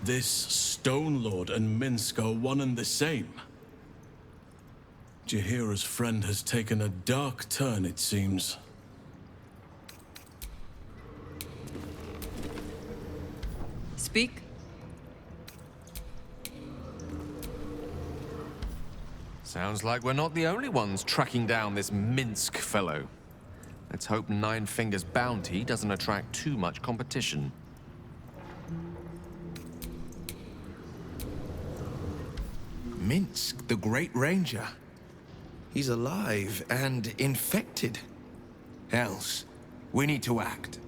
This Stone Lord and Minsk are one and the same. Jahira's friend has taken a dark turn, it seems. Speak. Sounds like we're not the only ones tracking down this Minsk fellow. Let's hope Nine Fingers' bounty doesn't attract too much competition. Minsk, the Great Ranger. He's alive and infected. Else, we need to act.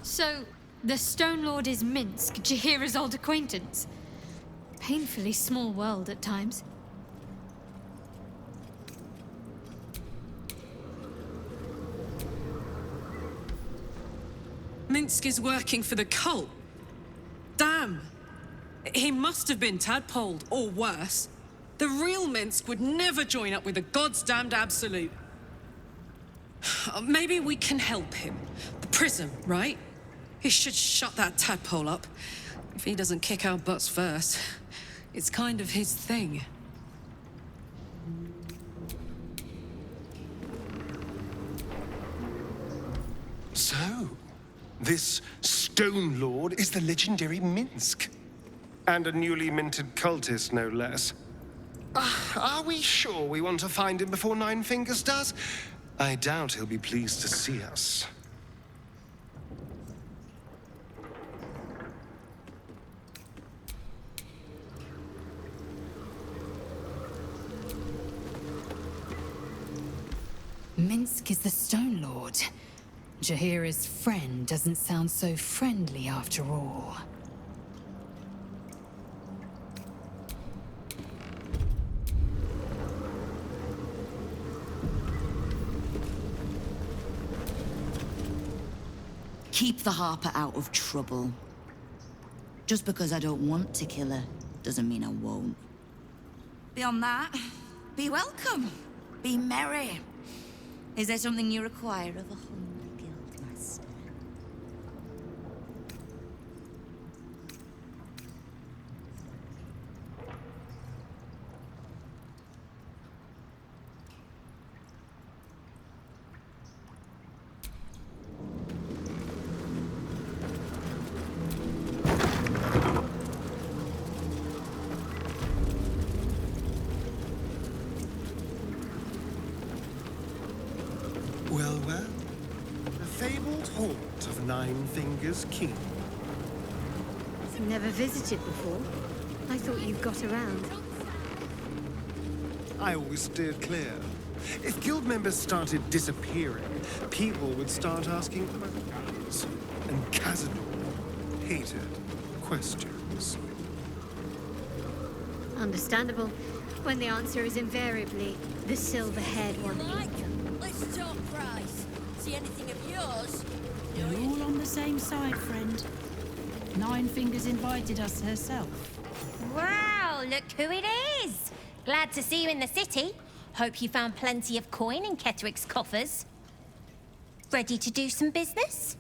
So, the Stone Lord is Minsk, Jahira's old acquaintance. Painfully small world at times. Minsk is working for the cult. Damn. He must have been tadpoled, or worse. The real Minsk would never join up with the goddamned Absolute. Maybe we can help him. The prism, right? He should shut that tadpole up. If he doesn't kick our butts first. It's kind of his thing. So, this Stone Lord is the legendary Minsk. And a newly minted cultist, no less. Are we sure we want to find him before Nine Fingers does? I doubt he'll be pleased to see us. Minsk is the Stone Lord. Jahira's friend doesn't sound so friendly after all. Keep the Harper out of trouble. Just because I don't want to kill her, doesn't mean I won't. Beyond that, be welcome. Be merry. Is there something you require of a humble guildmaster? Well, well. The fabled haunt of Nine Fingers King. I've never visited before. I thought you got around. I always steered clear. If guild members started disappearing, people would start asking questions. And Cazador hated questions. Understandable, when the answer is invariably the silver-haired one. Let's talk price. See anything of yours? We're all on the same side, friend. Nine Fingers invited us herself. Wow, look who it is. Glad to see you in the city. Hope you found plenty of coin in Ketterick's coffers. Ready to do some business?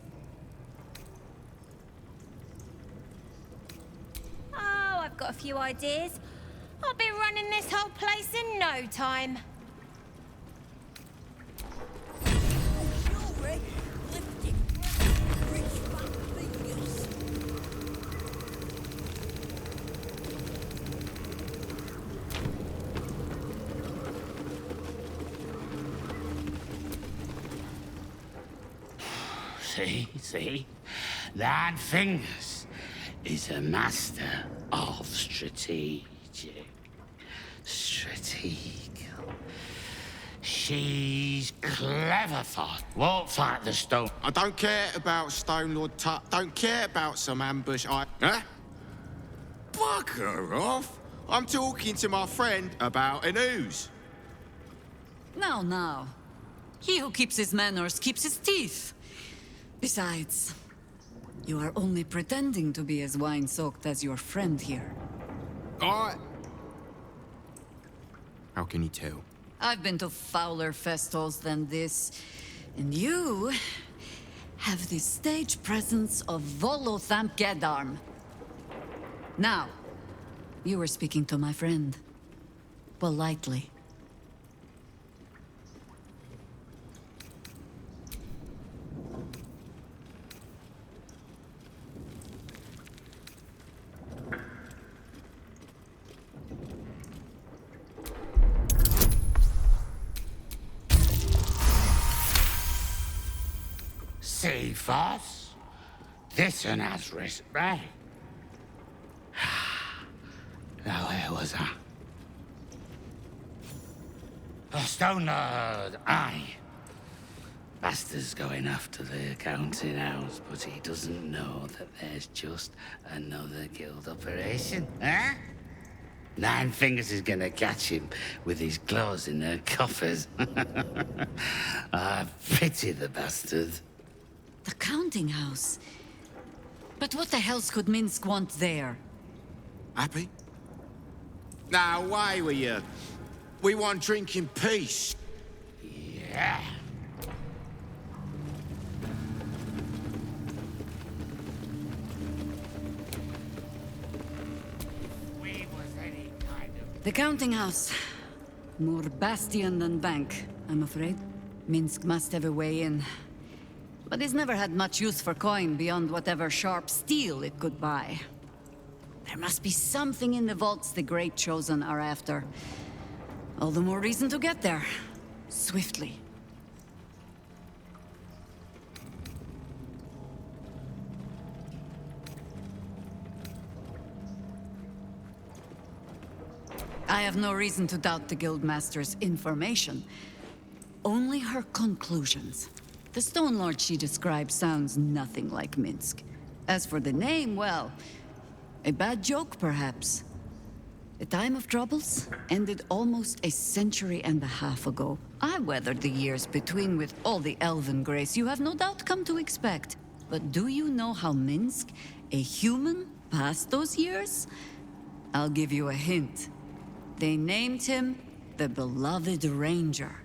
Oh, I've got a few ideas. I'll be running this whole place in no time. See? Nine Fingers is a master of strategic. She's clever thought. Won't fight the stone. I don't care about Stone Lord Tut. Don't care about some ambush. Huh? Bugger off. I'm talking to my friend about an ooze. Now. He who keeps his manners keeps his teeth. Besides, you are only pretending to be as wine-soaked as your friend here. How can you tell? I've been to fouler festivals than this, and you have the stage presence of Volothamp Gedarm. Now, you were speaking to my friend. Politely. See, Foss? This one has risk, right? Now, where was I? The Stone Lord, aye. Bastard's going after the counting house, but he doesn't know that there's just another guild operation, huh? Nine Fingers is gonna catch him with his claws in their coffers. I pity the bastard. The counting house? But what the hells could Minsk want there? Happy? Now, away with you. We want drink in peace. Yeah. The counting house. More bastion than bank, I'm afraid. Minsk must have a way in. But it's never had much use for coin beyond whatever sharp steel it could buy. There must be something in the vaults the Great Chosen are after. All the more reason to get there. Swiftly. I have no reason to doubt the Guildmaster's information. Only her conclusions. The Stone Lord she describes sounds nothing like Minsk. As for the name, well, a bad joke, perhaps. The time of troubles ended almost a century and a half ago. I weathered the years between with all the elven grace you have no doubt come to expect. But do you know how Minsk, a human, passed those years? I'll give you a hint. They named him the Beloved Ranger.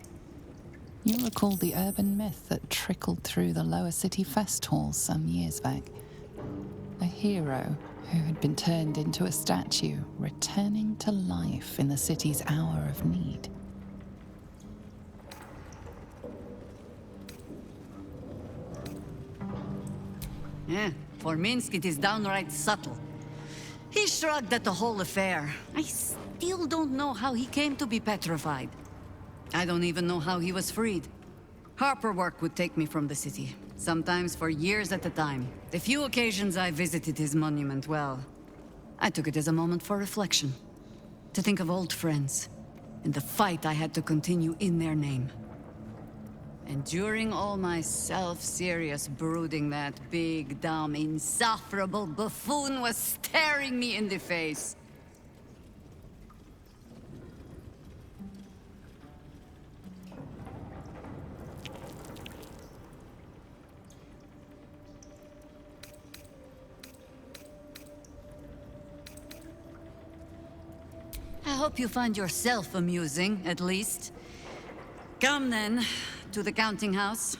You recall the urban myth that trickled through the lower city fest halls some years back. A hero who had been turned into a statue, returning to life in the city's hour of need. Yeah, for Minsk it is downright subtle. He shrugged at the whole affair. I still don't know how he came to be petrified. I don't even know how he was freed. Harper work would take me from the city, sometimes for years at a time. The few occasions I visited his monument, well, I took it as a moment for reflection. To think of old friends, and the fight I had to continue in their name. And during all my self-serious brooding, that big, dumb, insufferable buffoon was staring me in the face. I hope you find yourself amusing, at least. Come then, to the counting house.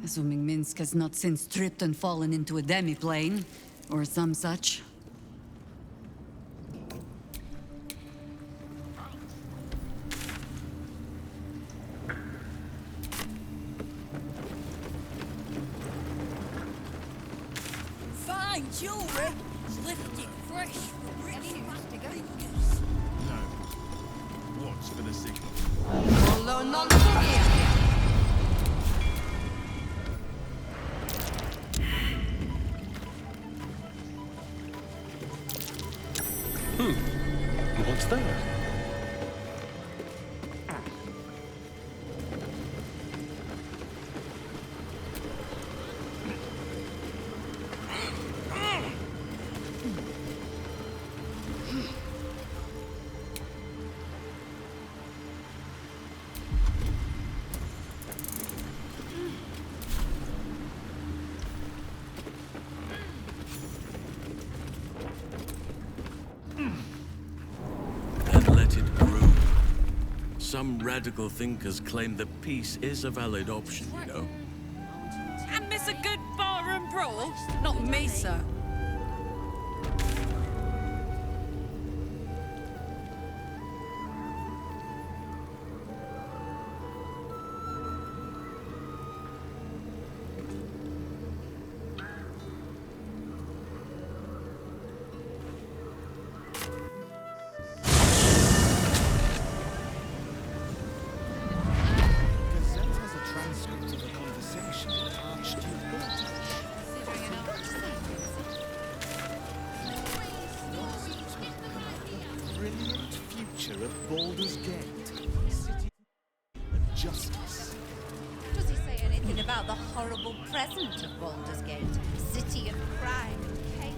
Assuming Minsk has not since tripped and fallen into a demi-plane, or some such. Fine jewelry, lifted fresh from rich No. Watch for the signal. What's that? And let it brew. Some radical thinkers claim that peace is a valid option, you know. And my this a good bar and brawl? Not me, sir. Brilliant future of Baldur's Gate. City and justice. Does he say anything about the horrible present of Baldur's Gate? City of crime and chaos.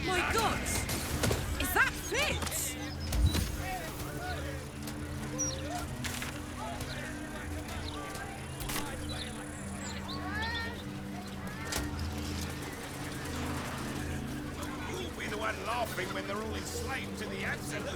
My God! Is that Fitz? You'll be the one laughing when they're all enslaved to the Absolute.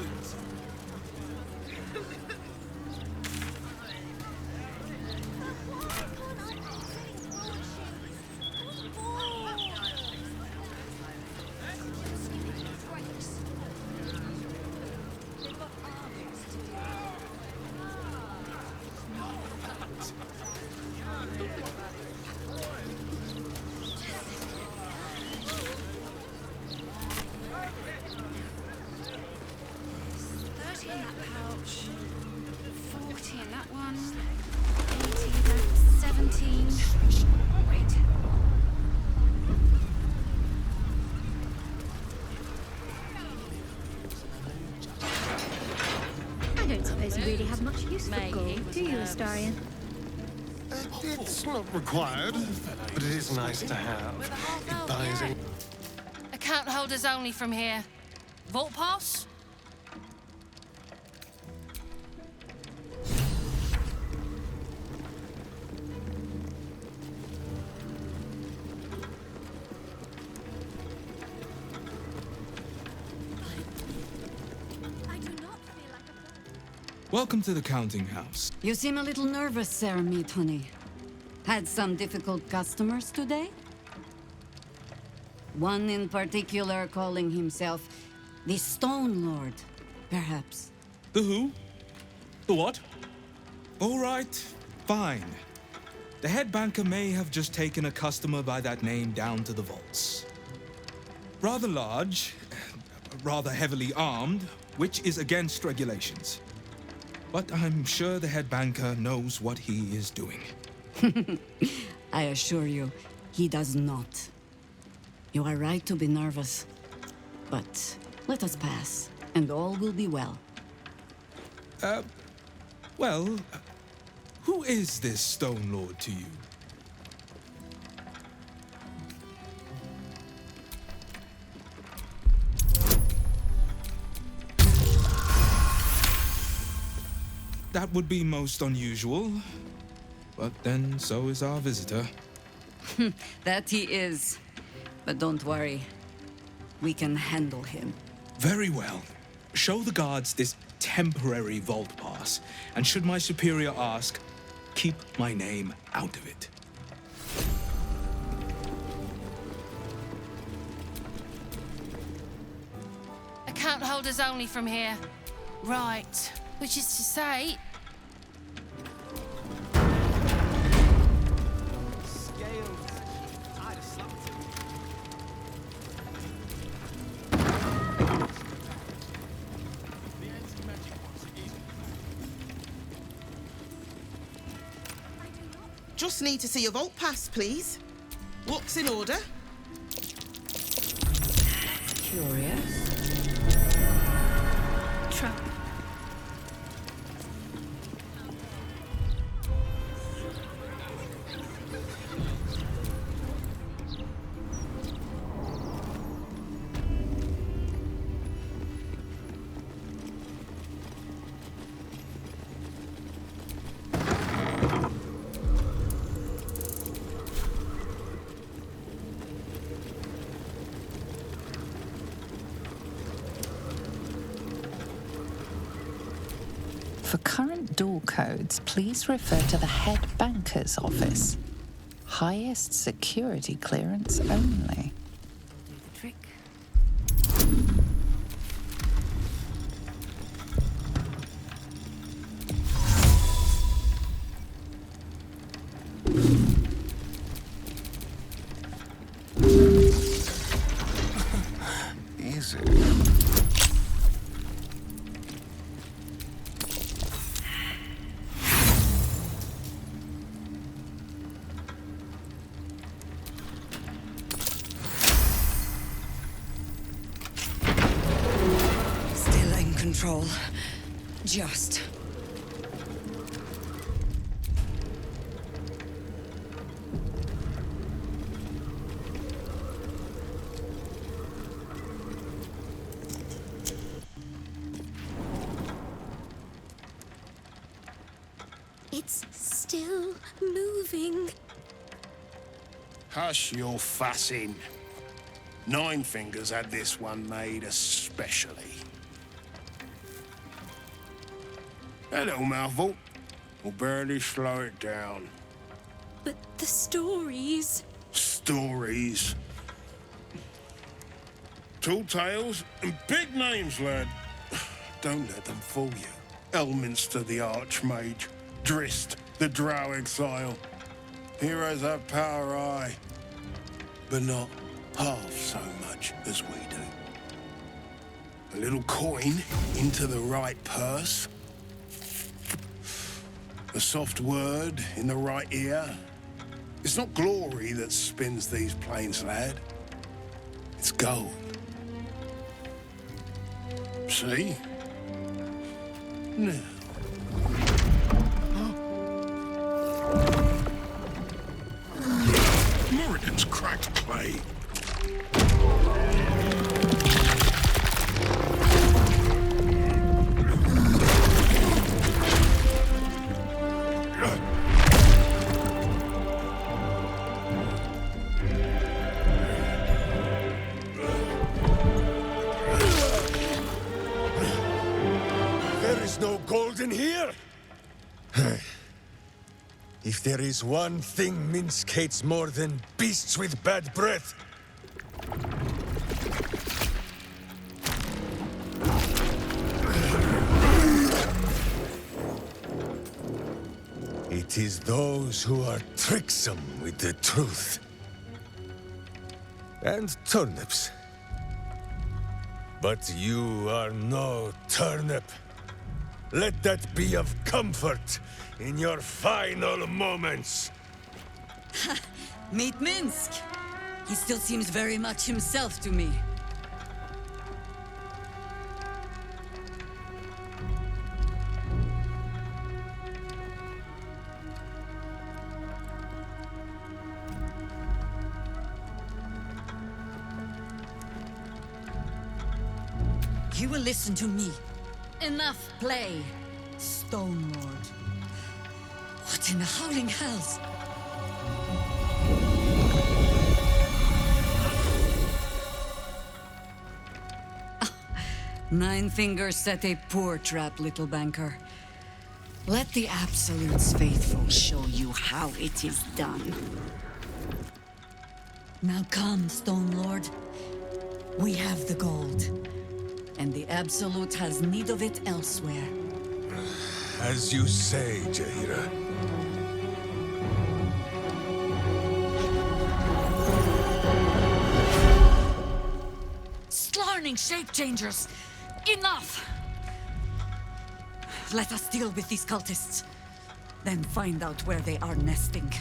I don't suppose you really have much use for gold, do you, Astarion? It's not required, but it is nice to have. It buys in. Account holders only from here. Vault pass? Welcome to the counting house. You seem a little nervous, Sir Meat Honey. Had some difficult customers today? One in particular calling himself the Stone Lord, perhaps. The who? The what? All right, fine. The head banker may have just taken a customer by that name down to the vaults. Rather large, rather heavily armed, which is against regulations. But I'm sure the head banker knows what he is doing. I assure you, he does not. You are right to be nervous. But let us pass, and all will be well. Well, who is this Stone Lord to you? That would be most unusual. But then so is our visitor. That he is. But don't worry. We can handle him. Very well. Show the guards this temporary vault pass, and should my superior ask, keep my name out of it. Account holders only from here. Right. Which is to say... Just need to see your vault pass, please. What's in order? Curious. Trap. For current door codes, please refer to the head banker's office. Highest security clearance only. The trick. Easy. Still in control. Just. It's still moving. Hush your fussing. Nine Fingers had this one made especially. That little mouthful will barely slow it down. But the stories... Stories. Tall tales and big names, lad. Don't let them fool you. Elminster the Archmage. Drist the Drow Exile. Heroes have power, aye, but not half so much as we do. A little coin into the right purse. A soft word in the right ear. It's not glory that spins these plains, lad. It's gold. See? Now. Moradin's cracked clay. There is no gold in here! If there is one thing Minsk hates more than beasts with bad breath, it is those who are tricksome with the truth. And turnips. But you are no turnip. Let that be of comfort in your final moments. Meet Minsk. He still seems very much himself to me. You will listen to me. Enough play, Stone Lord. What in the howling hells? Nine Fingers set a poor trap, little banker. Let the Absolute's faithful show you how it is done. Now come, Stone Lord. We have the gold. And the Absolute has need of it elsewhere. As you say, Jaheira. Slarning shape-changers! Enough! Let us deal with these cultists. Then find out where they are nesting.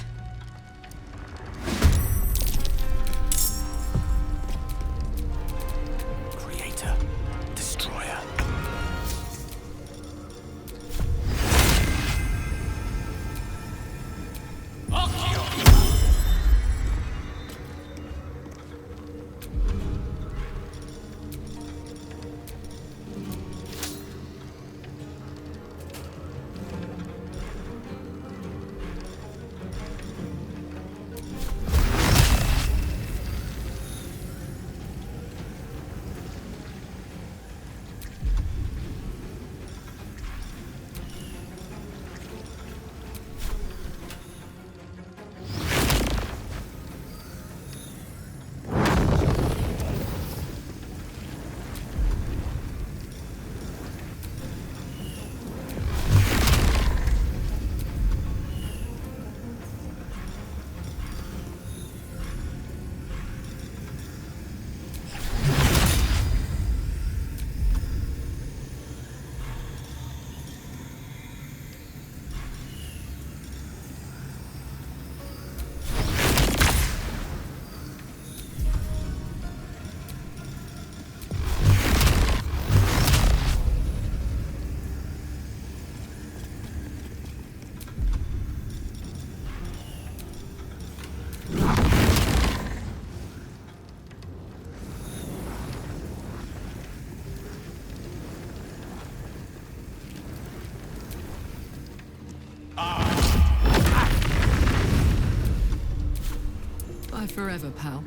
forever, pal.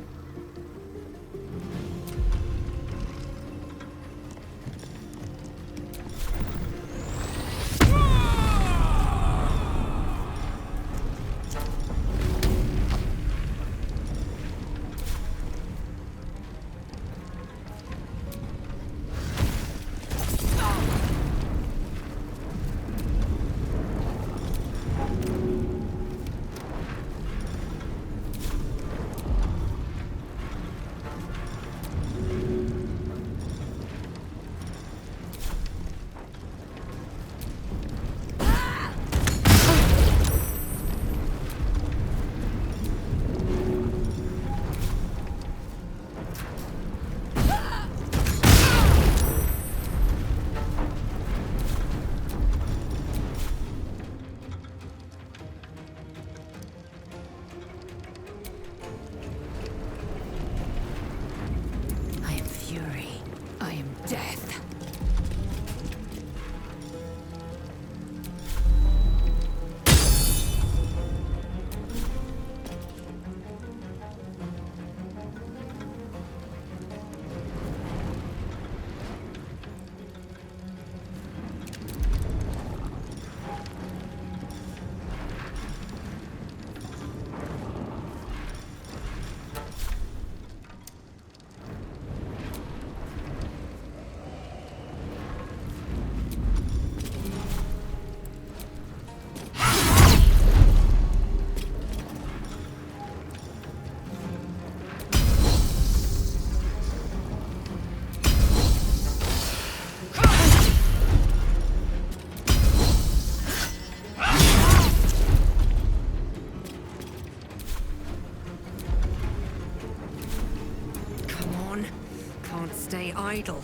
Stay idle.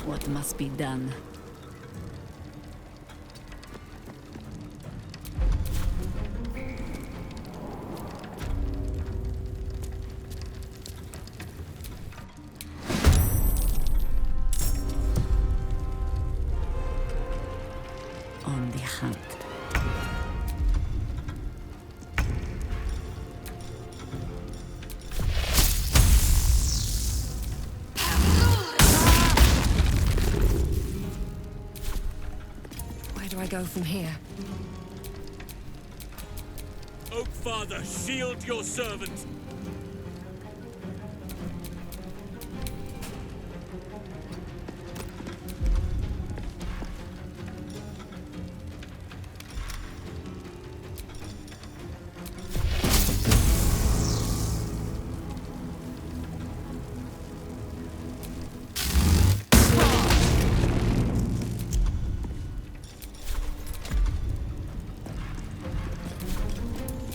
What must be done? On the hunt. Where do I go from here? Oakfather, shield your servant!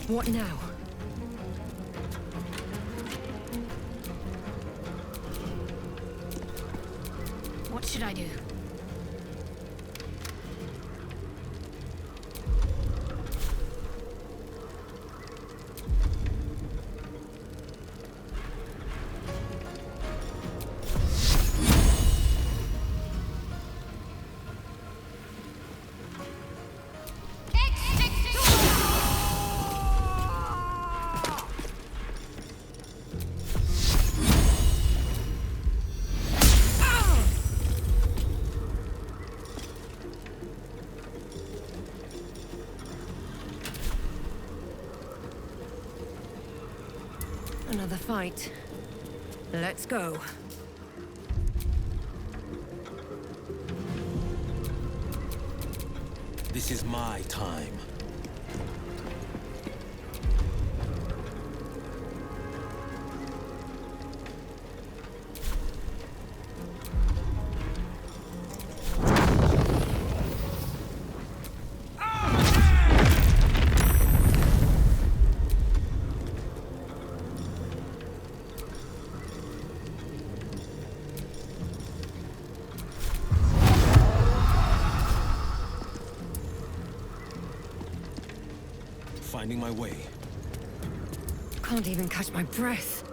What now? What should I do? Another fight. Let's go. This is my time. Finding my way. Can't even catch my breath.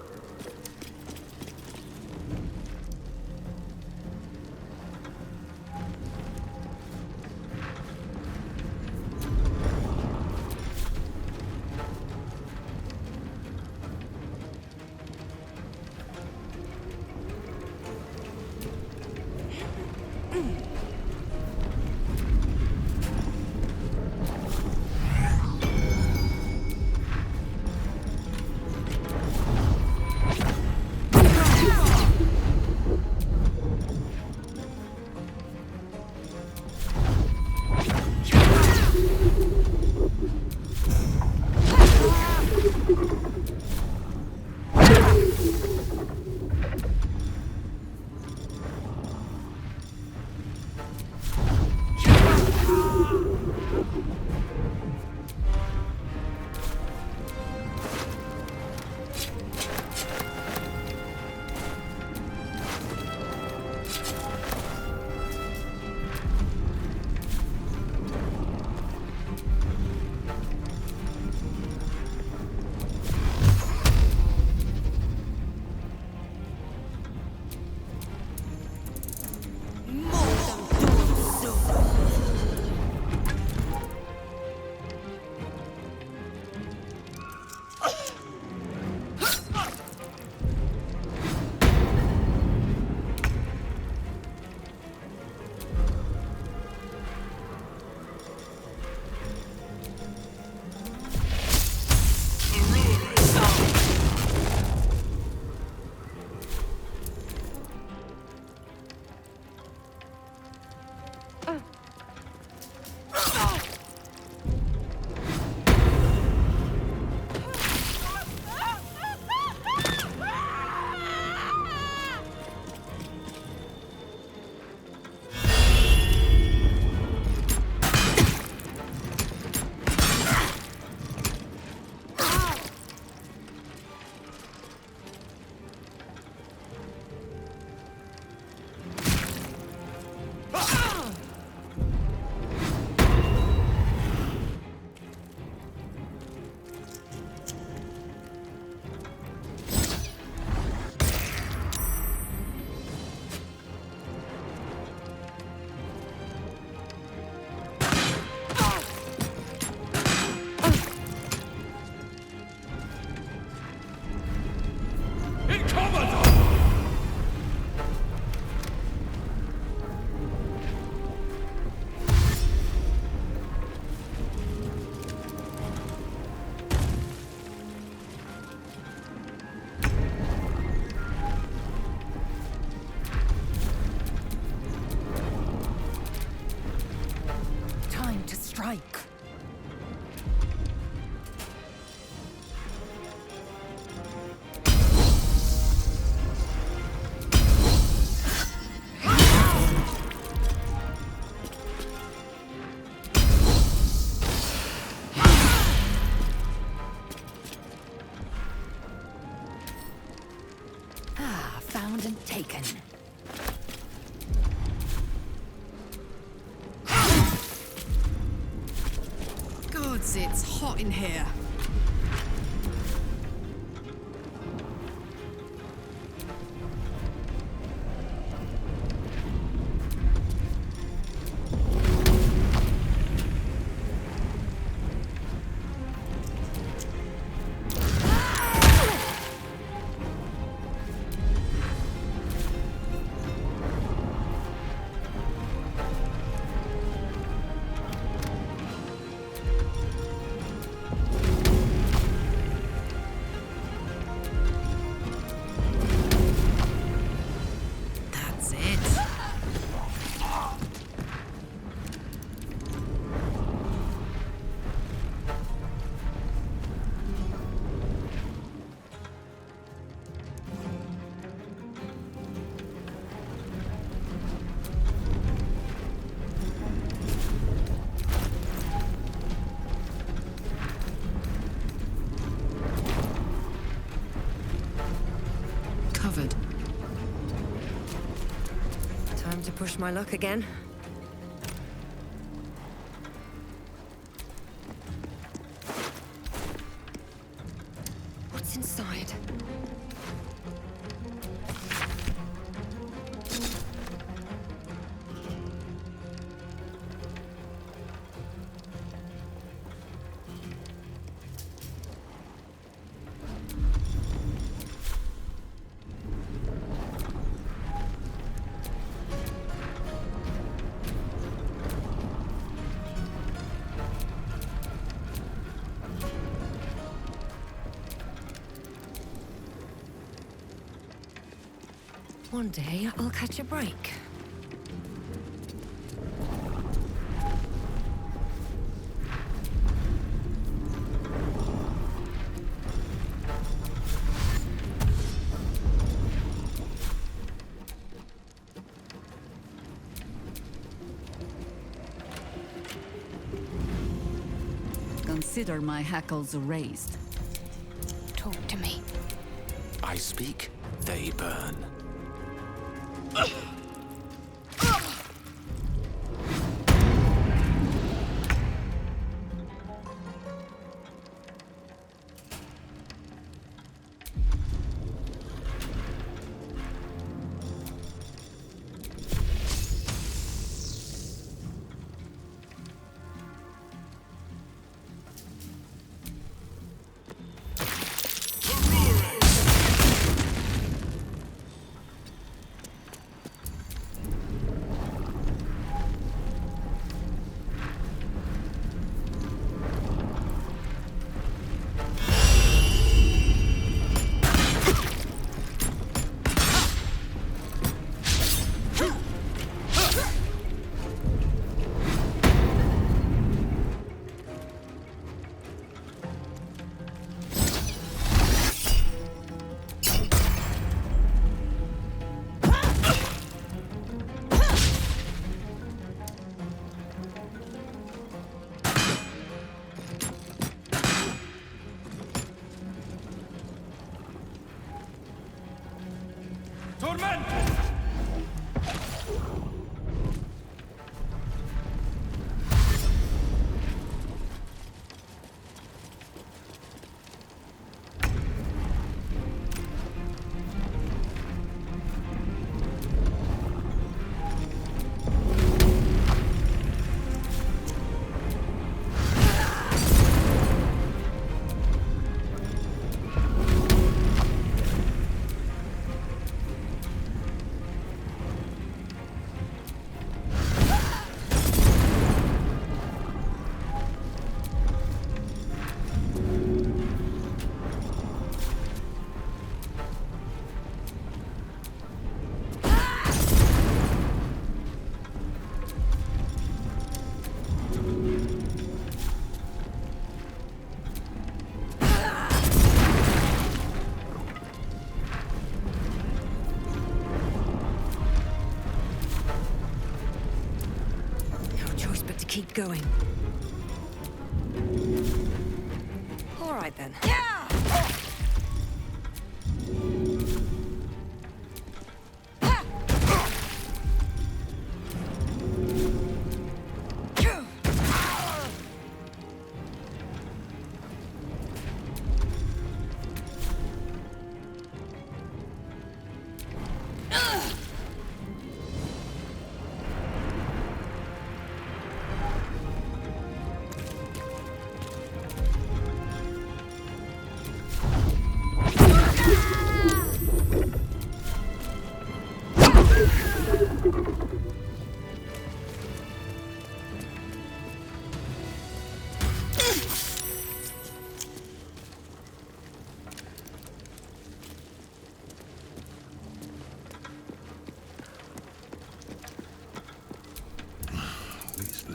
strike. Found and taken. Gods, it's hot in here. Covered. Time to push my luck again. What's inside? One day, I'll catch a break. consider my hackles raised. Talk to me. I speak, they burn. Keep going. All right then.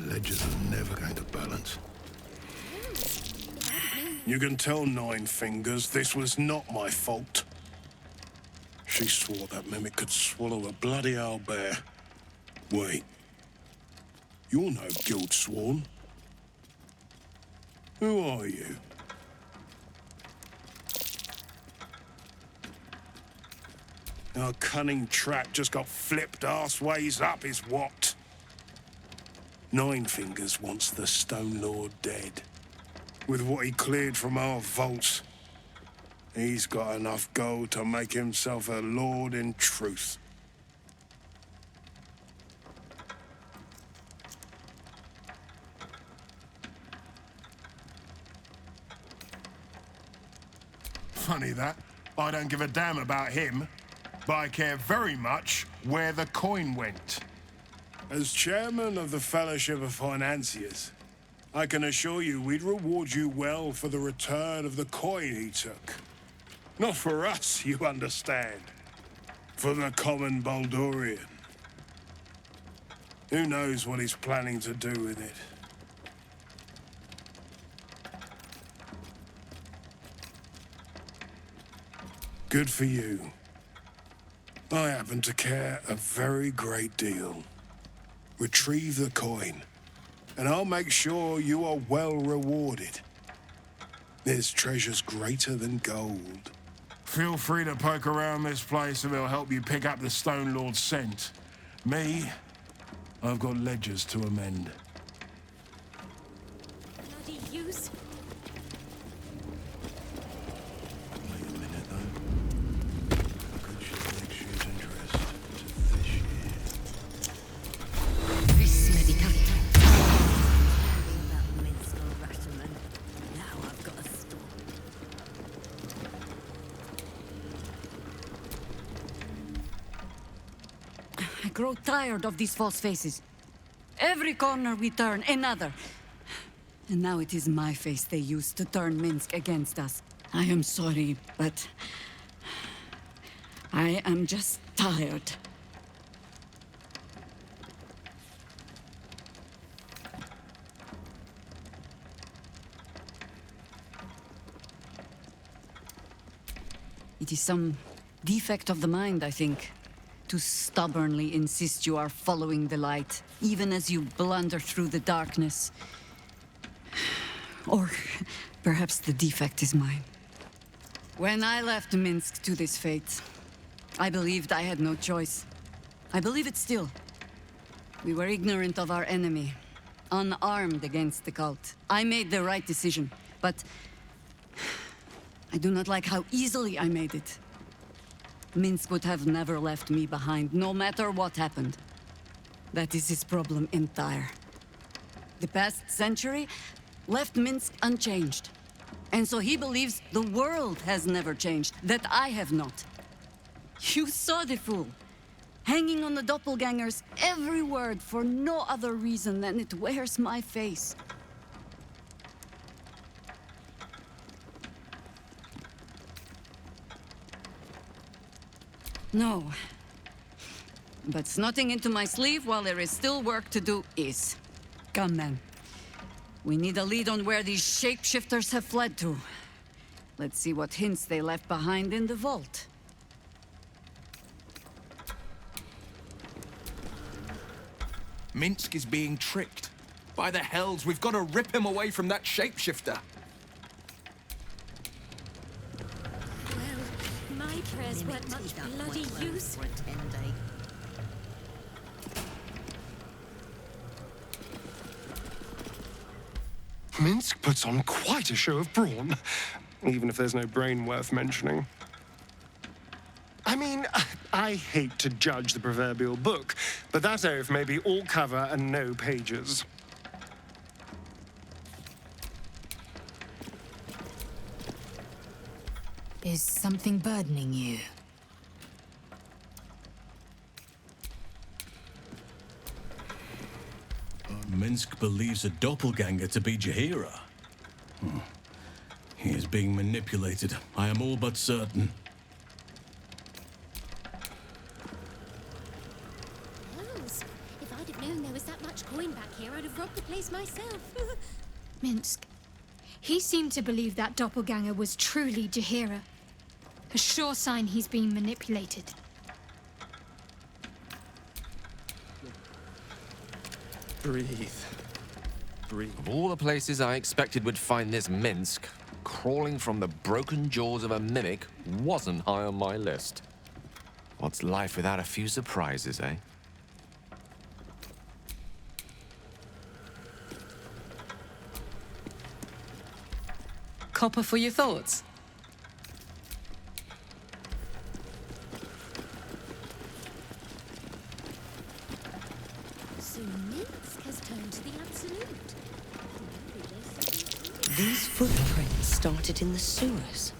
Ledgers are never going to balance. You can tell Nine Fingers this was not my fault. She swore that mimic could swallow a bloody owlbear. Wait. You're no guild sworn. Who are you? Our cunning trap just got flipped arseways up is what? Nine Fingers wants the Stone Lord dead. With what he cleared from our vaults, he's got enough gold to make himself a lord in truth. Funny that. I don't give a damn about him, but I care very much where the coin went. As chairman of the Fellowship of Financiers, I can assure you we'd reward you well for the return of the coin he took. Not for us, you understand. For the common Baldurian. Who knows what he's planning to do with it? Good for you. I happen to care a very great deal. Retrieve the coin, and I'll make sure you are well rewarded. There's treasures greater than gold. Feel free to poke around this place and it'll help you pick up the Stone Lord's scent. Me, I've got ledgers to amend. Bloody use. Wait a minute, though. I could show next year's interest to this year. Vis medicator. That minstrel Ratterman. Now I've got a stop. I grow tired of these false faces. Every corner we turn, another. And now it is my face they use to turn Minsk against us. I am sorry, but I am just tired. It is some defect of the mind, I think, to stubbornly insist you are following the light, even as you blunder through the darkness. Or perhaps the defect is mine. When I left Minsk to this fate, I believed I had no choice. I believe it still. We were ignorant of our enemy, unarmed against the cult. I made the right decision, but I do not like how easily I made it. Minsk would have never left me behind, no matter what happened. That is his problem entire. The past century left Minsk unchanged. And so he believes the world has never changed, that I have not. You saw the fool, hanging on the doppelganger's every word for no other reason than it wears my face. No. But snotting into my sleeve while there is still work to do is. Come, men. We need a lead on where these shapeshifters have fled to. Let's see what hints they left behind in the vault. Minsk is being tricked. By the hells, we've got to rip him away from that shapeshifter. Well, my prayers weren't much bloody use. Minsk puts on quite a show of brawn, even if there's no brain worth mentioning. I mean, I hate to judge the proverbial book, but that oaf may be all cover and no pages. Is something burdening you? Minsk believes a doppelganger to be Jahira. He is being manipulated. I am all but certain. Hells, if I'd have known there was that much coin back here, I'd have robbed the place myself. Minsk. He seemed to believe that doppelganger was truly Jahira. A sure sign he's being manipulated. Breathe. Breathe. Of all the places I expected would find this Minsk, crawling from the broken jaws of a mimic wasn't high on my list. What's life without a few surprises, eh? Copper for your thoughts? So Minsk has turned to the absolute. These footprints started in the sewers.